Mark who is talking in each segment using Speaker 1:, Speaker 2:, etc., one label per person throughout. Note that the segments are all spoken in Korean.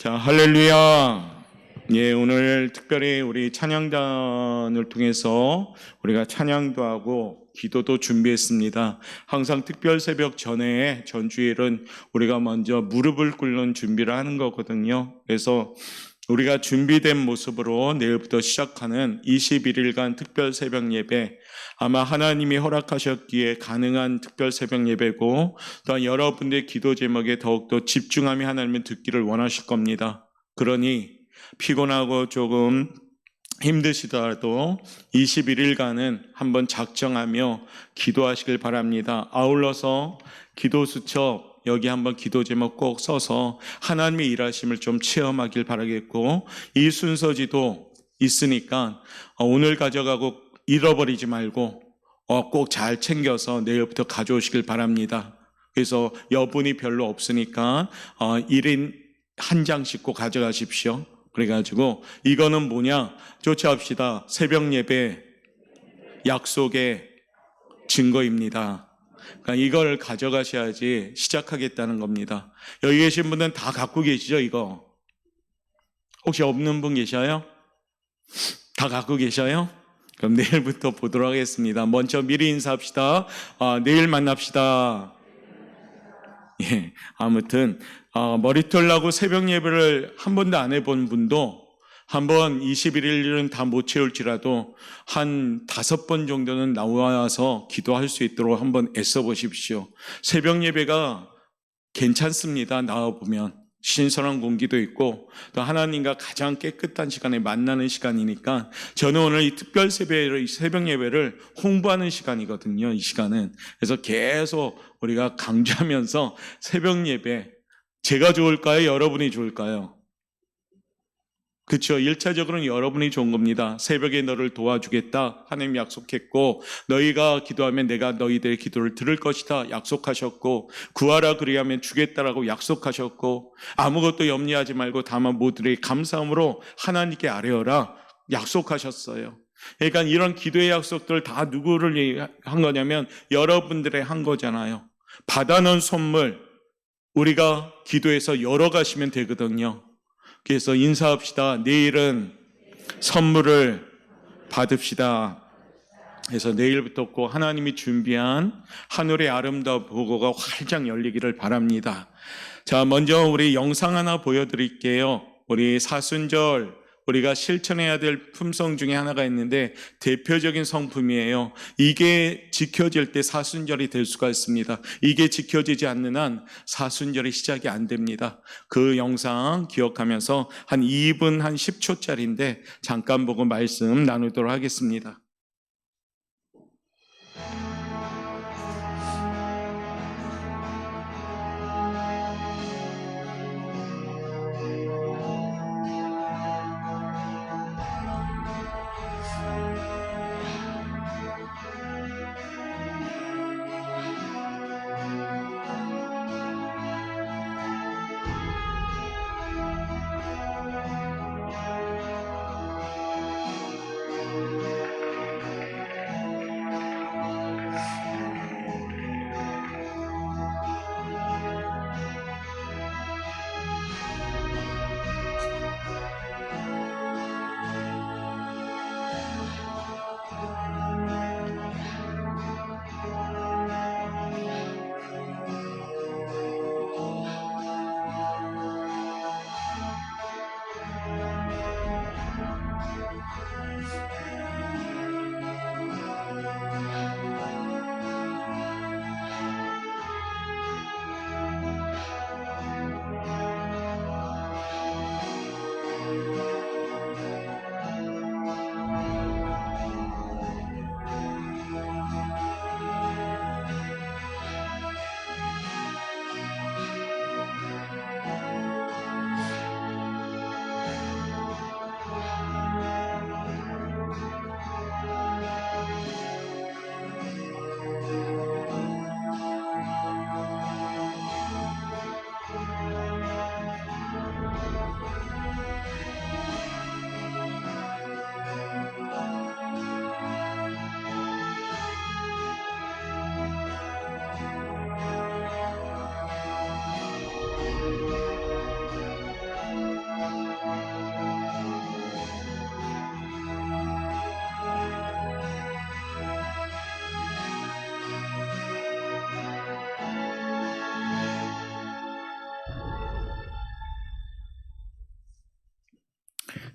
Speaker 1: 자, 할렐루야. 예, 오늘 특별히 우리 찬양단을 통해서 우리가 찬양도 하고 기도도 준비했습니다. 항상 특별 새벽 전에 전주일은 우리가 먼저 무릎을 꿇는 준비를 하는 거거든요. 그래서 우리가 준비된 모습으로 내일부터 시작하는 21일간 특별 새벽 예배, 아마 하나님이 허락하셨기에 가능한 특별 새벽 예배고, 또한 여러분들의 기도 제목에 더욱더 집중하며 하나님을 듣기를 원하실 겁니다. 그러니 피곤하고 조금 힘드시더라도 21일간은 한번 작정하며 기도하시길 바랍니다. 아울러서 기도 수첩 여기 한번 기도 제목 꼭 써서 하나님의 일하심을 좀 체험하길 바라겠고, 이 순서지도 있으니까 오늘 가져가고 잃어버리지 말고 꼭 잘 챙겨서 내일부터 가져오시길 바랍니다. 그래서 여분이 별로 없으니까 1인 한 장씩 꼭 가져가십시오. 그래가지고 이거는 뭐냐, 쫓아합시다. 새벽 예배 약속의 증거입니다. 그러니까 이걸 가져가셔야지 시작하겠다는 겁니다. 여기 계신 분들은 다 갖고 계시죠? 이거 혹시 없는 분 계셔요? 다 갖고 계셔요? 그럼 내일부터 보도록 하겠습니다. 먼저 미리 인사합시다. 내일 만납시다. 예, 아무튼 머리털 나고 새벽 예배를 한 번도 안 해본 분도 한번 21일은 다 못 채울지라도 한 5번 정도는 나와서 기도할 수 있도록 한번 애써 보십시오. 새벽 예배가 괜찮습니다. 나와보면 신선한 공기도 있고 또 하나님과 가장 깨끗한 시간에 만나는 시간이니까, 저는 오늘 이 특별 새벽 예배를 홍보하는 시간이거든요. 이 시간은. 그래서 계속 우리가 강조하면서 새벽 예배, 제가 좋을까요? 여러분이 좋을까요? 그렇죠. 1차적으로는 여러분이 좋은 겁니다. 새벽에 너를 도와주겠다 하나님 약속했고, 너희가 기도하면 내가 너희들의 기도를 들을 것이다 약속하셨고, 구하라 그리하면 주겠다라고 약속하셨고, 아무것도 염려하지 말고 다만 모두의 감사함으로 하나님께 아뢰어라 약속하셨어요. 그러니까 이런 기도의 약속들 다 누구를 한 거냐면 여러분들의 한 거잖아요. 받아놓은 선물 우리가 기도해서 열어가시면 되거든요. 그래서 인사합시다. 내일은 선물을 받읍시다. 그래서 내일부터 꼭 하나님이 준비한 하늘의 아름다운 보고가 활짝 열리기를 바랍니다. 자, 먼저 우리 영상 하나 보여드릴게요. 우리 사순절 우리가 실천해야 될 품성 중에 하나가 있는데 대표적인 성품이에요. 이게 지켜질 때 사순절이 될 수가 있습니다. 이게 지켜지지 않는 한 사순절이 시작이 안 됩니다. 그 영상 기억하면서 한 2분 한 10초짜리인데 잠깐 보고 말씀 나누도록 하겠습니다.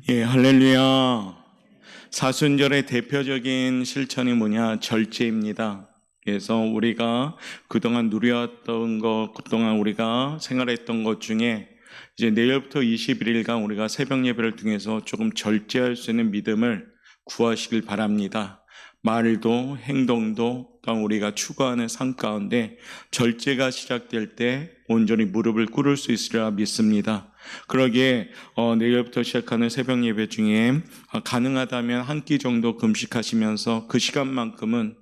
Speaker 1: 예, 할렐루야. 사순절의 대표적인 실천이 뭐냐? 절제입니다. 그래서 우리가 그동안 누려왔던 것, 그동안 우리가 생활했던 것 중에 이제 내일부터 21일간 우리가 새벽 예배를 통해서 조금 절제할 수 있는 믿음을 구하시길 바랍니다. 말도 행동도 또한 우리가 추구하는 삶 가운데 절제가 시작될 때 온전히 무릎을 꿇을 수 있으리라 믿습니다. 그러기에 내일부터 시작하는 새벽 예배 중에 가능하다면 한 끼 정도 금식하시면서 그 시간만큼은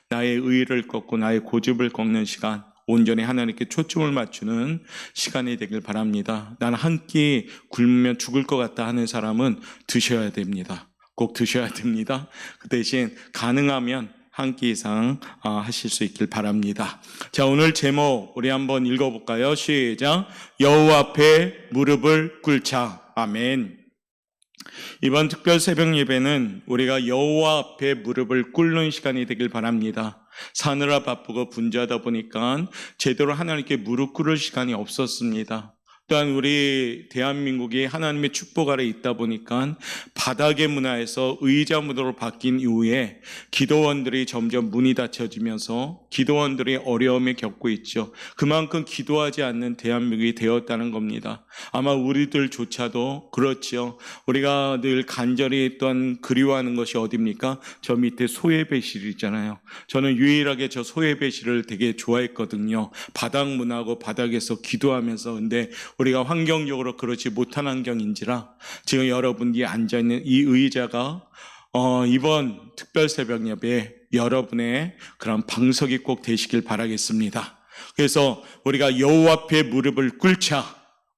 Speaker 1: 나의 의의를 꺾고 나의 고집을 꺾는 시간, 온전히 하나님께 초점을 맞추는 시간이 되길 바랍니다. 나는 한 끼 굶으면 죽을 것 같다 하는 사람은 드셔야 됩니다. 꼭 드셔야 됩니다. 그 대신 가능하면 한 끼 이상 하실 수 있길 바랍니다. 자, 오늘 제목 우리 한번 읽어볼까요? 시작. 여호와 앞에 무릎을 꿇자. 아멘. 이번 특별 새벽 예배는 우리가 여호와 앞에 무릎을 꿇는 시간이 되길 바랍니다. 사느라 바쁘고 분주하다 보니까 제대로 하나님께 무릎 꿇을 시간이 없었습니다. 또한 우리 대한민국이 하나님의 축복 아래 있다 보니까 바닥의 문화에서 의자 문화로 바뀐 이후에 기도원들이 점점 문이 닫혀지면서 기도원들이 어려움을 겪고 있죠. 그만큼 기도하지 않는 대한민국이 되었다는 겁니다. 아마 우리들조차도 그렇죠. 우리가 늘 간절히 또한 그리워하는 것이 어디입니까? 저 밑에 소예배실 있잖아요. 저는 유일하게 저 소예배실을 되게 좋아했거든요. 바닥 문화고 바닥에서 기도하면서. 근데 우리가 환경적으로 그렇지 못한 환경인지라 지금 여러분이 앉아있는 이 의자가 이번 특별 새벽 예배에 여러분의 그런 방석이 꼭 되시길 바라겠습니다. 그래서 우리가 여호와 앞에 무릎을 꿇자.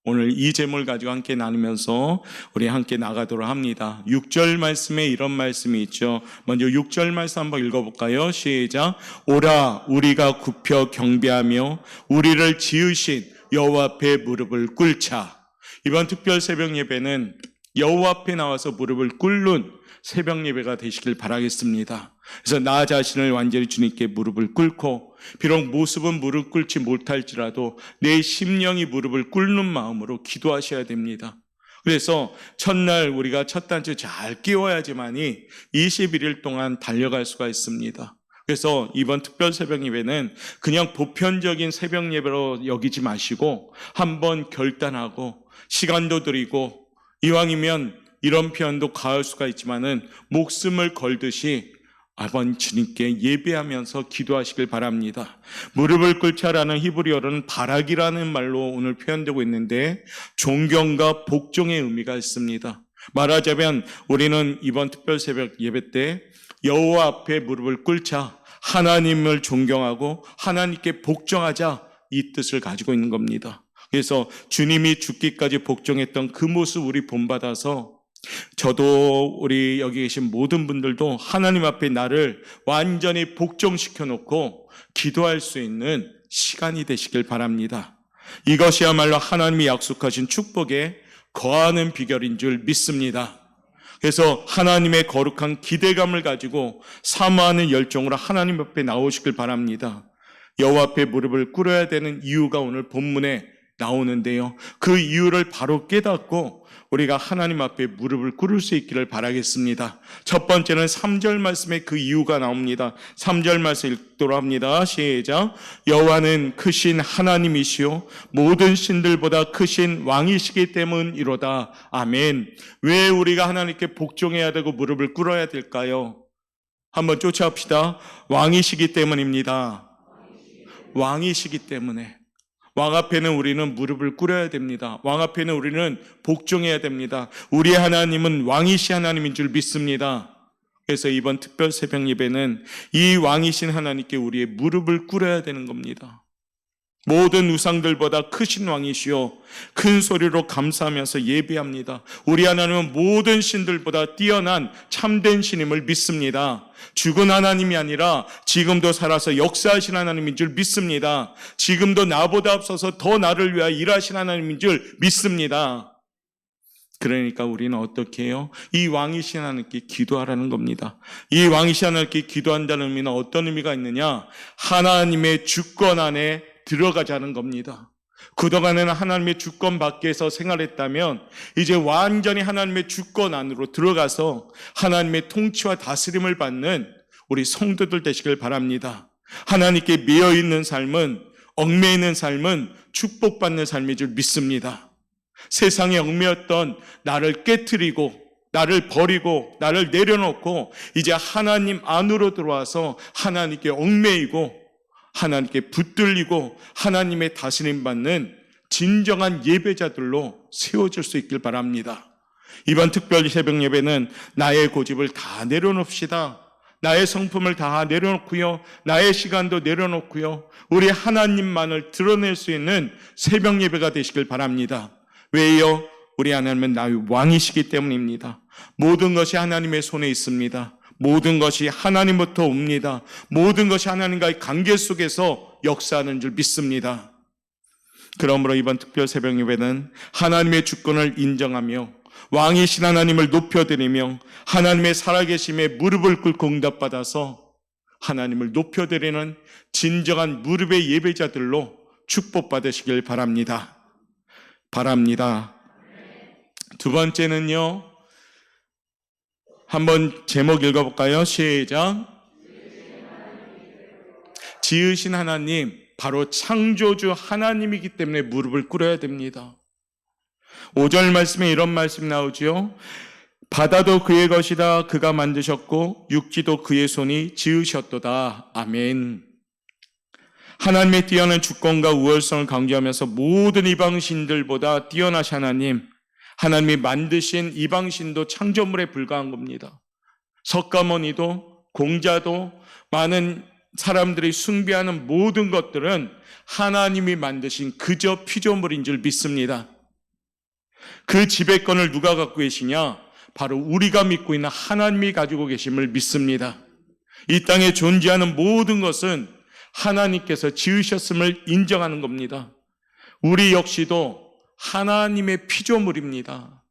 Speaker 1: 오늘 이 제목을 가지고 함께 나누면서 우리 함께 나가도록 합니다. 6절 말씀에 이런 말씀이 있죠. 먼저 6절 말씀 한번 읽어볼까요? 시작. 오라 우리가 굽혀 경배하며 우리를 지으신 여호와 앞에 무릎을 꿇자. 이번 특별 새벽 예배는 여호와 앞에 나와서 무릎을 꿇는 새벽 예배가 되시길 바라겠습니다. 그래서 나 자신을 완전히 주님께 무릎을 꿇고 비록 모습은 무릎 꿇지 못할지라도 내 심령이 무릎을 꿇는 마음으로 기도하셔야 됩니다. 그래서 첫날 우리가 첫 단추 잘 끼워야지만이 21일 동안 달려갈 수가 있습니다. 그래서 이번 특별 새벽 예배는 그냥 보편적인 새벽 예배로 여기지 마시고 한번 결단하고 시간도 드리고 이왕이면 이런 표현도 가할 수가 있지만은 목숨을 걸듯이 아버지 주님께 예배하면서 기도하시길 바랍니다. 무릎을 꿇자라는 히브리어로는 바락이라는 말로 오늘 표현되고 있는데 존경과 복종의 의미가 있습니다. 말하자면 우리는 이번 특별 새벽 예배 때 여호와 앞에 무릎을 꿇자, 하나님을 존경하고 하나님께 복종하자, 이 뜻을 가지고 있는 겁니다. 그래서 주님이 죽기까지 복종했던 그 모습 우리 본받아서 저도 우리 여기 계신 모든 분들도 하나님 앞에 나를 완전히 복종시켜 놓고 기도할 수 있는 시간이 되시길 바랍니다. 이것이야말로 하나님이 약속하신 축복에 거하는 비결인 줄 믿습니다. 그래서 하나님의 거룩한 기대감을 가지고 사모하는 열정으로 하나님 앞에 나오시길 바랍니다. 여호와 앞에 무릎을 꿇어야 되는 이유가 오늘 본문에 나오는데요. 그 이유를 바로 깨닫고 우리가 하나님 앞에 무릎을 꿇을 수 있기를 바라겠습니다. 첫 번째는 3절 말씀에 그 이유가 나옵니다. 3절 말씀 읽도록 합니다. 시작. 여호와는 크신 하나님이시요 모든 신들보다 크신 왕이시기 때문이로다. 아멘. 왜 우리가 하나님께 복종해야 되고 무릎을 꿇어야 될까요? 한번 쫓아합시다. 왕이시기 때문입니다. 왕이시기 때문에. 왕 앞에는 우리는 무릎을 꿇어야 됩니다. 왕 앞에는 우리는 복종해야 됩니다. 우리 하나님은 왕이신 하나님인 줄 믿습니다. 그래서 이번 특별 새벽 예배는 이 왕이신 하나님께 우리의 무릎을 꿇어야 되는 겁니다. 모든 우상들보다 크신 왕이시요 큰 소리로 감사하면서 예배합니다. 우리 하나님은 모든 신들보다 뛰어난 참된 신임을 믿습니다. 죽은 하나님이 아니라 지금도 살아서 역사하신 하나님인 줄 믿습니다. 지금도 나보다 앞서서 더 나를 위하여 일하신 하나님인 줄 믿습니다. 그러니까 우리는 어떻게 해요? 이 왕이신 하나님께 기도하라는 겁니다. 이 왕이신 하나님께 기도한다는 의미는 어떤 의미가 있느냐? 하나님의 주권 안에 들어가자는 겁니다. 그동안에는 하나님의 주권 밖에서 생활했다면 이제 완전히 하나님의 주권 안으로 들어가서 하나님의 통치와 다스림을 받는 우리 성도들 되시길 바랍니다. 하나님께 매여있는 삶은, 얽매이는 삶은 축복받는 삶인 줄 믿습니다. 세상에 얽매였던 나를 깨트리고 나를 버리고 나를 내려놓고 이제 하나님 안으로 들어와서 하나님께 얽매이고 하나님께 붙들리고 하나님의 다스림 받는 진정한 예배자들로 세워질 수 있길 바랍니다. 이번 특별 새벽 예배는 나의 고집을 다 내려놓읍시다. 나의 성품을 다 내려놓고요, 나의 시간도 내려놓고요, 우리 하나님만을 드러낼 수 있는 새벽 예배가 되시길 바랍니다. 왜요? 우리 하나님은 나의 왕이시기 때문입니다. 모든 것이 하나님의 손에 있습니다. 모든 것이 하나님부터 옵니다. 모든 것이 하나님과의 관계 속에서 역사하는 줄 믿습니다. 그러므로 이번 특별 새벽 예배는 하나님의 주권을 인정하며 왕이신 하나님을 높여드리며 하나님의 살아계심에 무릎을 꿇고 응답받아서 하나님을 높여드리는 진정한 무릎의 예배자들로 축복받으시길 바랍니다. 두 번째는요, 한번 제목 읽어볼까요? 시작. 지으신 하나님, 바로 창조주 하나님이기 때문에 무릎을 꿇어야 됩니다. 5절 말씀에 이런 말씀 나오죠. 바다도 그의 것이다. 그가 만드셨고 육지도 그의 손이 지으셨도다. 아멘. 하나님의 뛰어난 주권과 우월성을 강조하면서 모든 이방신들보다 뛰어나신 하나님, 하나님이 만드신 이방신도 창조물에 불과한 겁니다. 석가모니도 공자도 많은 사람들이 숭배하는 모든 것들은 하나님이 만드신 그저 피조물인 줄 믿습니다. 그 지배권을 누가 갖고 계시냐? 바로 우리가 믿고 있는 하나님이 가지고 계심을 믿습니다. 이 땅에 존재하는 모든 것은 하나님께서 지으셨음을 인정하는 겁니다. 우리 역시도 하나님의 피조물입니다.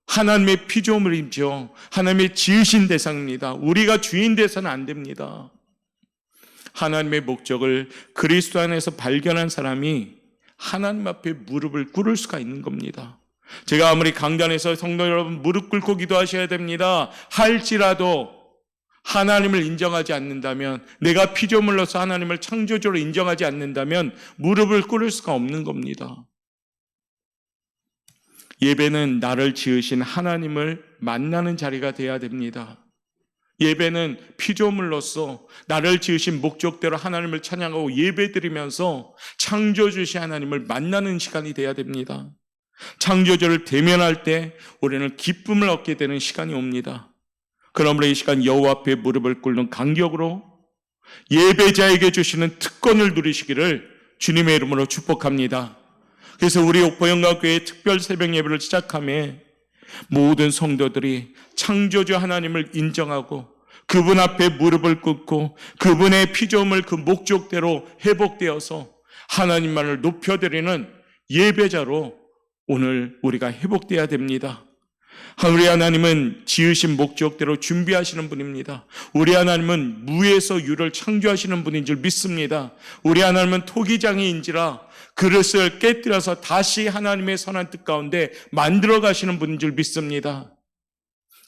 Speaker 1: 하나님의 피조물이죠. 하나님의 지으신 대상입니다. 우리가 주인 돼서는 안 됩니다. 하나님의 목적을 그리스도 안에서 발견한 사람이 하나님 앞에 무릎을 꿇을 수가 있는 겁니다. 제가 아무리 강단에서 성도 여러분 무릎 꿇고 기도하셔야 됩니다 할지라도 하나님을 인정하지 않는다면, 내가 피조물로서 하나님을 창조주로 인정하지 않는다면 무릎을 꿇을 수가 없는 겁니다. 예배는 나를 지으신 하나님을 만나는 자리가 돼야 됩니다. 예배는 피조물로서 나를 지으신 목적대로 하나님을 찬양하고 예배드리면서 창조주신 하나님을 만나는 시간이 돼야 됩니다. 창조주를 대면할 때 우리는 기쁨을 얻게 되는 시간이 옵니다. 그러므로 이 시간 여호와 앞에 무릎을 꿇는 간격으로 예배자에게 주시는 특권을 누리시기를 주님의 이름으로 축복합니다. 그래서 우리 옥포영광교회 특별 새벽 예배를 시작하며 모든 성도들이 창조주 하나님을 인정하고 그분 앞에 무릎을 꿇고 그분의 피조물 그 목적대로 회복되어서 하나님만을 높여드리는 예배자로 오늘 우리가 회복되어야 됩니다. 우리 하나님은 지으신 목적대로 준비하시는 분입니다. 우리 하나님은 무에서 유를 창조하시는 분인 줄 믿습니다. 우리 하나님은 토기장이인지라 그릇을 깨뜨려서 다시 하나님의 선한 뜻 가운데 만들어 가시는 분인 줄 믿습니다.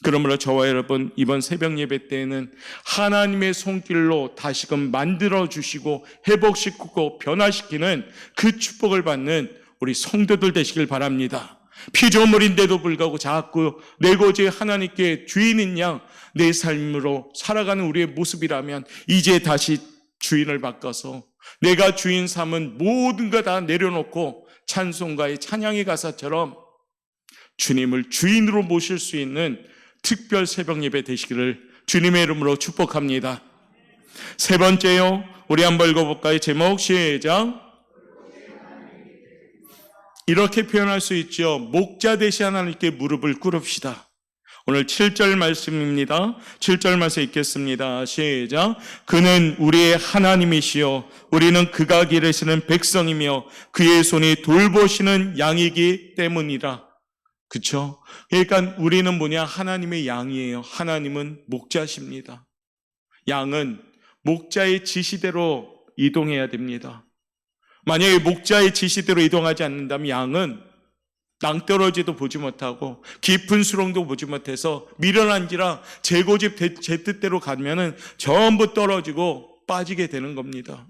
Speaker 1: 그러므로 저와 여러분 이번 새벽 예배 때에는 하나님의 손길로 다시금 만들어 주시고 회복시키고 변화시키는 그 축복을 받는 우리 성도들 되시길 바랍니다. 피조물인데도 불구하고 자꾸 내 고지 하나님께 주인인 양 내 삶으로 살아가는 우리의 모습이라면 이제 다시 주인을 바꿔서 내가 주인 삼은 모든 거 다 내려놓고 찬송가의 찬양의 가사처럼 주님을 주인으로 모실 수 있는 특별 새벽 예배 되시기를 주님의 이름으로 축복합니다. 세 번째요, 우리 한번 읽어볼까요? 제목 시작. 이렇게 표현할 수 있죠. 목자 되신 하나님께 무릎을 꿇읍시다. 오늘 7절 말씀입니다. 7절 말씀 읽겠습니다. 시작. 그는 우리의 하나님이시요 우리는 그가 기르시는 백성이며 그의 손이 돌보시는 양이기 때문이라. 그렇죠? 그러니까 우리는 뭐냐? 하나님의 양이에요. 하나님은 목자십니다. 양은 목자의 지시대로 이동해야 됩니다. 만약에 목자의 지시대로 이동하지 않는다면 양은 낭떠러지도 보지 못하고 깊은 수렁도 보지 못해서 미련한지라 제고집 제 뜻대로 가면은 전부 떨어지고 빠지게 되는 겁니다.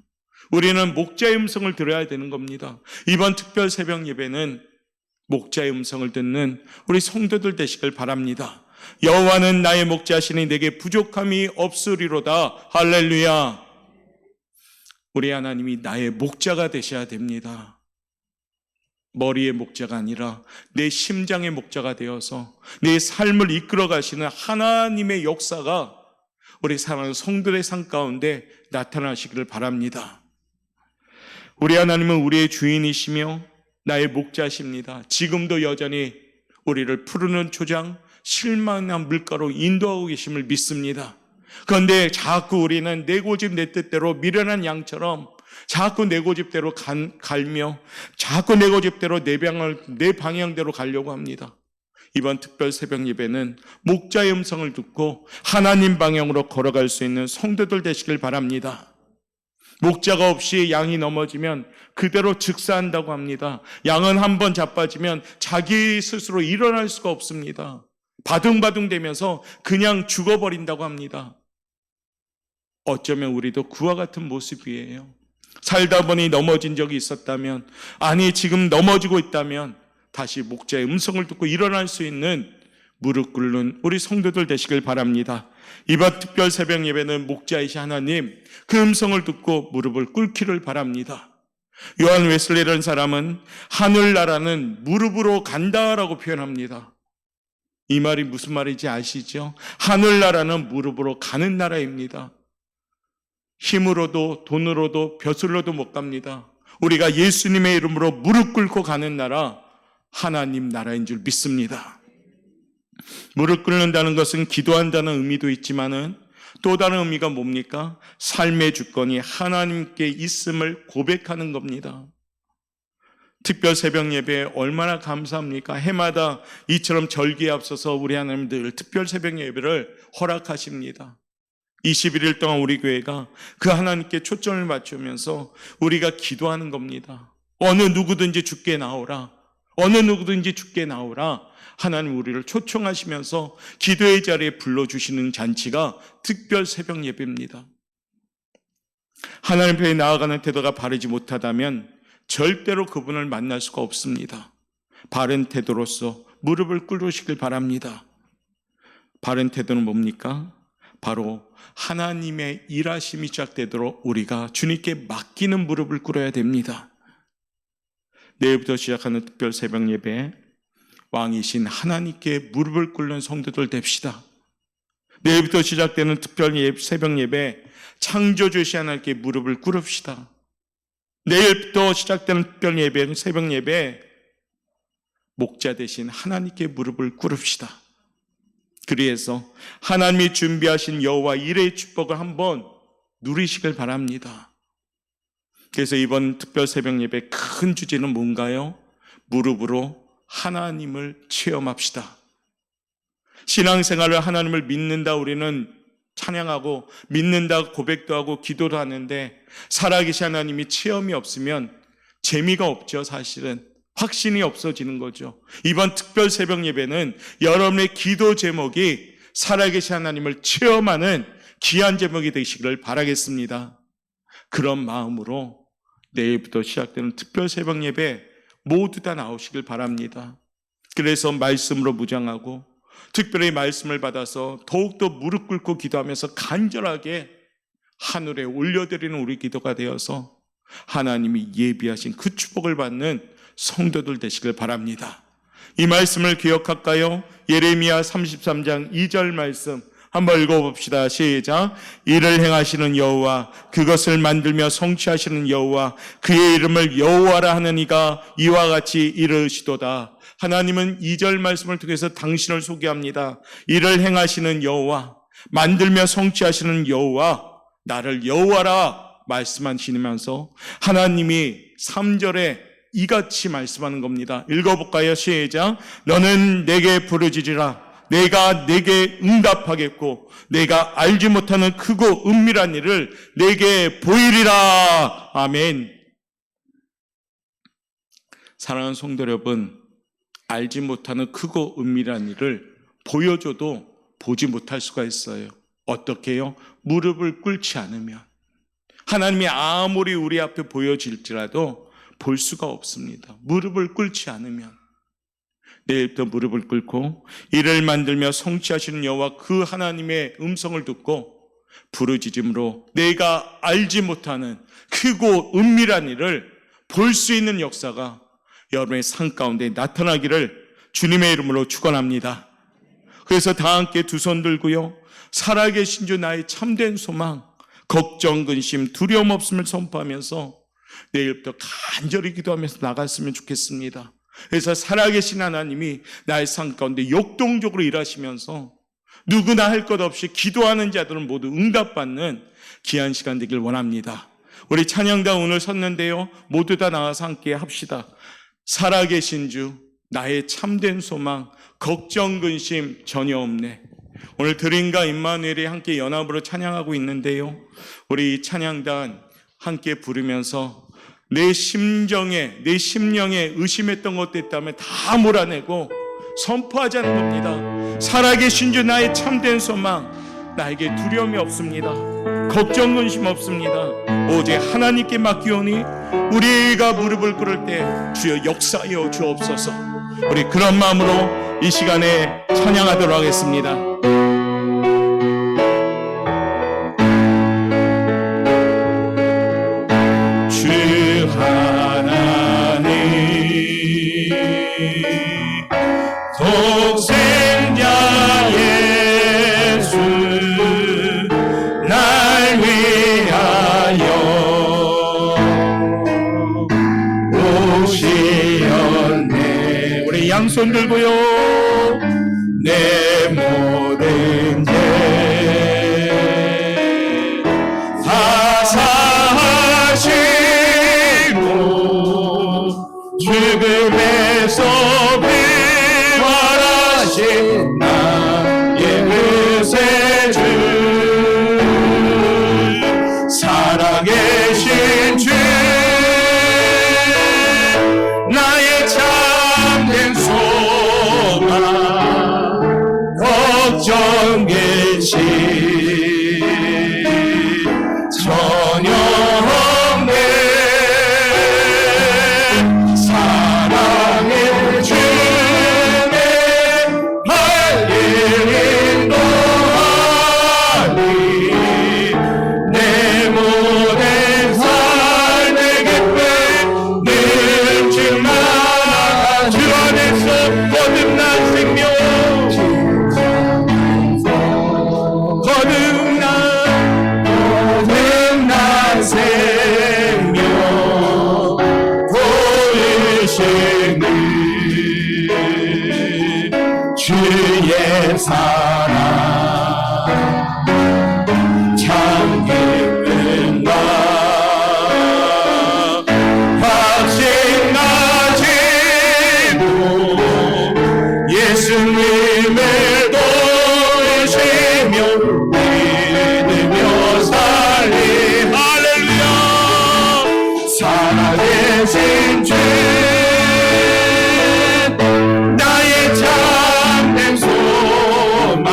Speaker 1: 우리는 목자의 음성을 들어야 되는 겁니다. 이번 특별 새벽 예배는 목자의 음성을 듣는 우리 성도들 되시길 바랍니다. 여호와는 나의 목자시니 내게 부족함이 없으리로다. 할렐루야. 우리 하나님이 나의 목자가 되셔야 됩니다. 머리의 목자가 아니라 내 심장의 목자가 되어서 내 삶을 이끌어 가시는 하나님의 역사가 우리 사랑하는 성도의 삶 가운데 나타나시기를 바랍니다. 우리 하나님은 우리의 주인이시며 나의 목자십니다. 지금도 여전히 우리를 푸르는 초장, 실만한 물가로 인도하고 계심을 믿습니다. 그런데 자꾸 우리는 내 고집 내 뜻대로 미련한 양처럼 자꾸 내 고집대로 갈며 자꾸 내 고집대로 내 방향대로 가려고 합니다. 이번 특별 새벽 예배는 목자의 음성을 듣고 하나님 방향으로 걸어갈 수 있는 성도들 되시길 바랍니다. 목자가 없이 양이 넘어지면 그대로 즉사한다고 합니다. 양은 한번 자빠지면 자기 스스로 일어날 수가 없습니다. 바둥바둥 되면서 그냥 죽어버린다고 합니다. 어쩌면 우리도 그와 같은 모습이에요. 살다 보니 넘어진 적이 있었다면, 아니 지금 넘어지고 있다면 다시 목자의 음성을 듣고 일어날 수 있는 무릎 꿇는 우리 성도들 되시길 바랍니다. 이번 특별 새벽 예배는 목자이신 하나님 그 음성을 듣고 무릎을 꿇기를 바랍니다. 요한 웨슬리라는 사람은 하늘나라는 무릎으로 간다라고 표현합니다. 이 말이 무슨 말인지 아시죠? 하늘나라는 무릎으로 가는 나라입니다. 힘으로도 돈으로도 벼슬로도 못 갑니다. 우리가 예수님의 이름으로 무릎 꿇고 가는 나라, 하나님 나라인 줄 믿습니다. 무릎 꿇는다는 것은 기도한다는 의미도 있지만은 또 다른 의미가 뭡니까? 삶의 주권이 하나님께 있음을 고백하는 겁니다. 특별 새벽 예배 얼마나 감사합니까? 해마다 이처럼 절기에 앞서서 우리 하나님 늘 특별 새벽 예배를 허락하십니다. 21일 동안 우리 교회가 그 하나님께 초점을 맞추면서 우리가 기도하는 겁니다. 어느 누구든지 주께 나오라. 어느 누구든지 주께 나오라. 하나님 우리를 초청하시면서 기도의 자리에 불러주시는 잔치가 특별 새벽 예배입니다. 하나님 앞에 나아가는 태도가 바르지 못하다면 절대로 그분을 만날 수가 없습니다. 바른 태도로서 무릎을 꿇으시길 바랍니다. 바른 태도는 뭡니까? 바로 하나님의 일하심이 시작되도록 우리가 주님께 맡기는 무릎을 꿇어야 됩니다. 내일부터 시작하는 특별 새벽 예배, 왕이신 하나님께 무릎을 꿇는 성도들 됩시다. 내일부터 시작되는 특별 새벽 예배, 창조주신 하나님께 무릎을 꿇읍시다. 내일부터 시작되는 특별 예배, 새벽 예배, 목자 되신 하나님께 무릎을 꿇읍시다. 그래서 하나님이 준비하신 여호와 일의 축복을 한번 누리시길 바랍니다. 그래서 이번 특별 새벽 예배 큰 주제는 뭔가요? 무릎으로 하나님을 체험합시다. 신앙생활을 하나님을 믿는다 우리는 찬양하고 믿는다 고백도 하고 기도도 하는데 살아계신 하나님이 체험이 없으면 재미가 없죠. 사실은 확신이 없어지는 거죠. 이번 특별 새벽 예배는 여러분의 기도 제목이 살아계신 하나님을 체험하는 귀한 제목이 되시기를 바라겠습니다. 그런 마음으로 내일부터 시작되는 특별 새벽 예배 모두 다 나오시길 바랍니다. 그래서 말씀으로 무장하고 특별히 말씀을 받아서 더욱더 무릎 꿇고 기도하면서 간절하게 하늘에 올려드리는 우리 기도가 되어서 하나님이 예비하신 그 축복을 받는 성도들 되시길 바랍니다. 이 말씀을 기억할까요? 예레미야 33장 2절 말씀 한번 읽어봅시다. 시작. 이를 행하시는 여호와, 그것을 만들며 성취하시는 여호와, 그의 이름을 여호와라 하는 이가 이와 같이 이르시도다. 하나님은 2절 말씀을 통해서 당신을 소개합니다. 이를 행하시는 여호와, 만들며 성취하시는 여호와, 나를 여호와라 말씀하시면서 하나님이 3절에 이같이 말씀하는 겁니다. 읽어볼까요? 시작. 너는 내게 부르짖으라. 내가 내게 응답하겠고 내가 알지 못하는 크고 은밀한 일을 내게 보이리라. 아멘. 사랑하는 성도 여러분, 알지 못하는 크고 은밀한 일을 보여줘도 보지 못할 수가 있어요. 어떻게요? 무릎을 꿇지 않으면. 하나님이 아무리 우리 앞에 보여질지라도 볼 수가 없습니다. 무릎을 꿇지 않으면. 내일부터 무릎을 꿇고 이를 만들며 성취하시는 여호와 그 하나님의 음성을 듣고 부르짖음으로 내가 알지 못하는 크고 은밀한 일을 볼 수 있는 역사가 여러분의 삶 가운데 나타나기를 주님의 이름으로 축원합니다. 그래서 다 함께 두 손 들고요, 살아계신 주 나의 참된 소망, 걱정, 근심, 두려움 없음을 선포하면서 내일부터 간절히 기도하면서 나갔으면 좋겠습니다. 그래서 살아계신 하나님이 나의 삶 가운데 역동적으로 일하시면서 누구나 할 것 없이 기도하는 자들은 모두 응답받는 귀한 시간 되길 원합니다. 우리 찬양단 오늘 섰는데요, 모두 다 나와서 함께 합시다. 살아계신 주 나의 참된 소망, 걱정 근심 전혀 없네. 오늘 드림과 임마누엘이 함께 연합으로 찬양하고 있는데요, 우리 찬양단 함께 부르면서 내 심정에, 내 심령에 의심했던 것도 있다면 다 몰아내고 선포하자는 겁니다. 살아계신 주 나의 참된 소망, 나에게 두려움이 없습니다. 걱정 근심 없습니다. 오직 하나님께 맡기오니 우리가 무릎을 꿇을 때 주여 역사하여 주옵소서. 우리 그런 마음으로 이 시간에 찬양하도록 하겠습니다. 주 하나님 독생자 예수 날 위하여 오시었네. 우리 양손 들고요, 내 모든 죄 다 사하시고 죽음에서 부활하신 나의 구세주, 살아계신 주 나의 참된 소망, 걱정 근심 전혀 없네. 사랑의 주님의 할 일 인도하니 내 모든 삶의 기쁨 늘 충만한 주 안에서 거듭난 생명, 거듭난 생명 보이시니 주의 사랑 참 기쁨과 확신 가지고 예수님을 도우시며 믿으며 살리. 할렐루야. 살아계신 주 나의 참된 소망,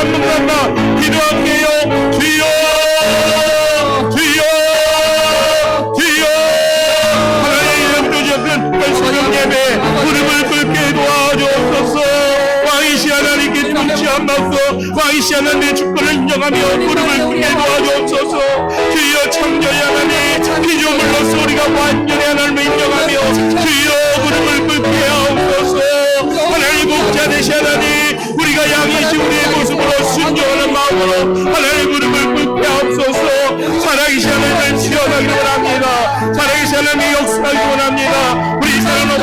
Speaker 1: 감동한다. 기도할게요. 주여, 주여, 주여. 하나님의 이름으로 적은 별수명 예배 무릎을 꿇게 도와주옵소서. 왕이시 하나님께 눈치 안 받고 왕이시 하나님의 주권을 인정하며 무릎을 꿇게 도와주옵소서. 주여, 창조의 하나님, 피조물로서 우리가 완전히 하나님을 인정하며 주여 무릎을 꿇게 하옵소서. 하나님 목자 되시 하나님, 우리가 양이시 우리의 모습으로 순종하는 마음으로 하나님 무릎을 꿇게 하옵소서. 살아계신 하나님을 체험하기를 원합니다. 살아계신 하나님의 역사하기 원합니다. 우리 사랑하는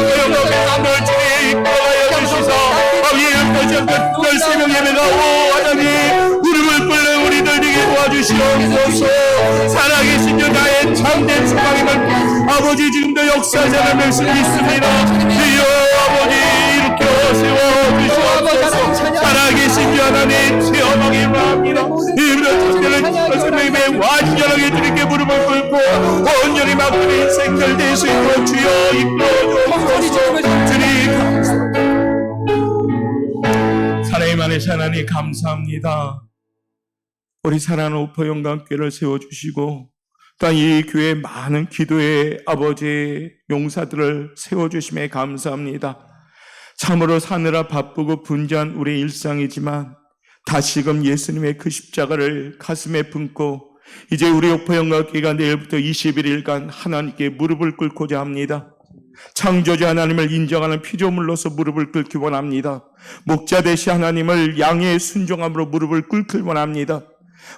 Speaker 1: 영광의 주님 이끌어가여 주시소. 아버지의 별 새벽 예배가 오 하나님 무릎을 꿇는 우리들에게 도와주시옵소서. 살아계신 여자의 참된 소망임을 아버지 지금도 역사하자는 말씀이 있습니다. 주여 아버지 일으켜 세워주시옵소서. 살아계신 주 하나님 체험하기 바랍니다. 이런 특별한 선생님의 완전하게 주님께 무릎을 꿇고 온전히 맡기는 인생들 될 수 있도록 주여 이끌어주옵소서. 주님 하나님 안에서 하나님 감사합니다. 우리 사랑하는 오퍼 영광교회를 세워주시고 또한 이 교회 많은 기도의 아버지 용사들을 세워주심에 감사합니다. 참으로 사느라 바쁘고 분주한 우리의 일상이지만 다시금 예수님의 그 십자가를 가슴에 품고 이제 우리 오퍼 영광교회가 내일부터 21일간 하나님께 무릎을 꿇고자 합니다. 창조주 하나님을 인정하는 피조물로서 무릎을 꿇기 원합니다. 목자 되시 하나님을 양의 순종함으로 무릎을 꿇기 원합니다.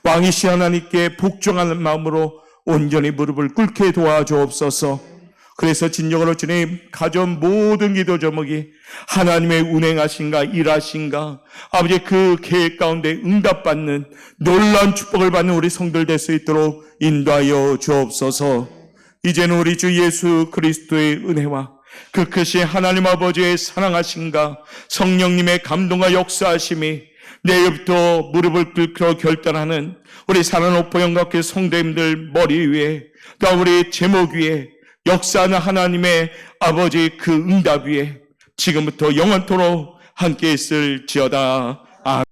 Speaker 1: 왕이시 하나님께 복종하는 마음으로 온전히 무릎을 꿇게 도와주옵소서. 그래서 진정으로 주님 가져온 모든 기도 제목이 하나님의 운행하신가 일하신가 아버지 그 계획 가운데 응답받는 놀라운 축복을 받는 우리 성들 될 수 있도록 인도하여 주옵소서. 이제는 우리 주 예수 그리스도의 은혜와 그 크신 하나님 아버지의 사랑하심과 성령님의 감동과 역사하심이 내일부터 무릎을 꿇기로 결단하는 우리 사랑하는 오퍼 영광교회 성도님들 머리 위에 또 우리 제목 위에 역사하는 하나님의 아버지 그 응답 위에 지금부터 영원토록 함께 있을지어다. 아멘.